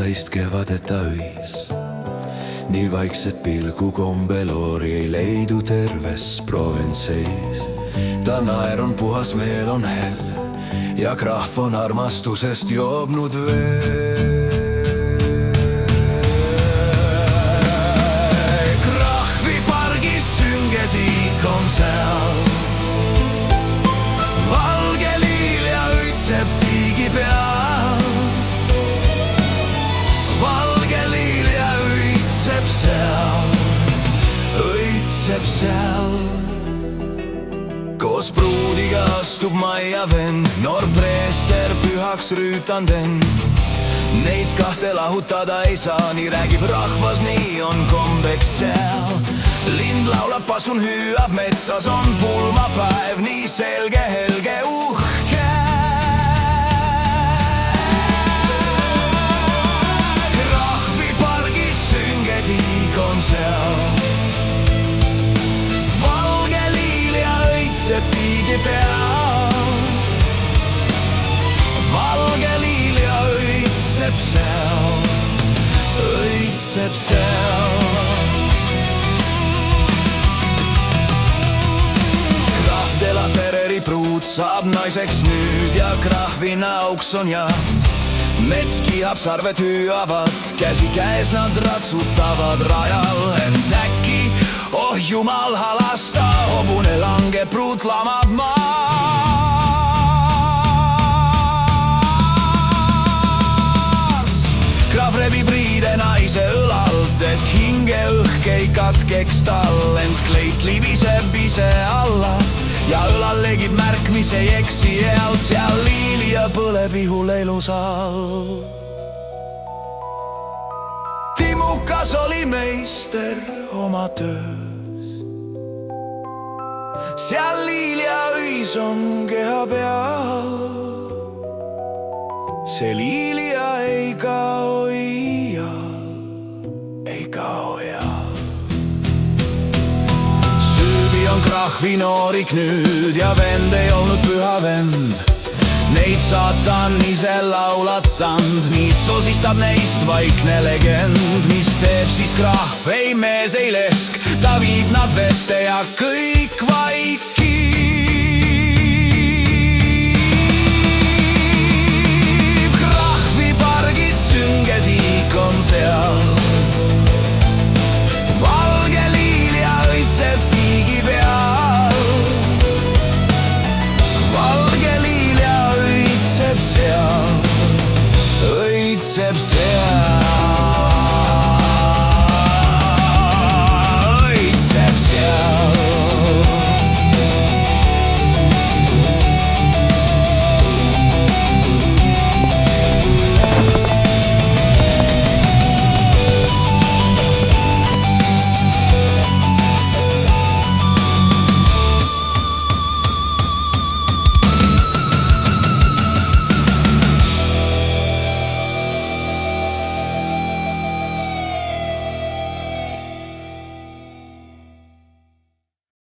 täist kevadeta öis. Nii vaikset pilgu kombeloori ei leidu terves proventseis. Ta naer on puhas, meel on hell ja krahv on armastusest joobnud veel. Krahvipargis sünge tiik on seal. Valge liilja õitseb tiigi peal. Valge liilja õitseb seal. Koos pruudiga astub majja vend, noor preester pühaks rüütand end. Neid kahte lahutada ei saa, nii räägib rahvas, nii on kombeks seal. Lind laulab, pasun hüüab, metsas on pulmapäev, nii selge, helge, uhke. Krahvipargis sünge tiik on seal. Valge liilja õitseb tiigi peal. Valge liilja õitseb seal. Krahv de la Ferreri pruut saab naiseks nüüd ja krahvina auks on jaht. Mets kihab, sarved hüüavad, käsi käes nad ratsutavad rajal. Ent äkki, oh jumal halasta, hobune langeb, pruut lamab maas. Krahv rebib riide naise õlalt, et hinge õhk ei katkeks tal. Ent kleit libiseb ise alla ja õlal legib märk, mis ei eksi eal. Seal liilija põleb ihule ilusalt. Timukas oli meister oma töös. Seal liilja õis on keha peal. See liilija ei kao iial, ei kao eal. Süüdi on krahvi noorik nüüd ja vend ei olnud püha vend. Neid saatan ise laulatand, nii sosistab neist vaikne legend. Mis teeb siis krahv, ei mees ei lesk, ta viib nad vette ja kõik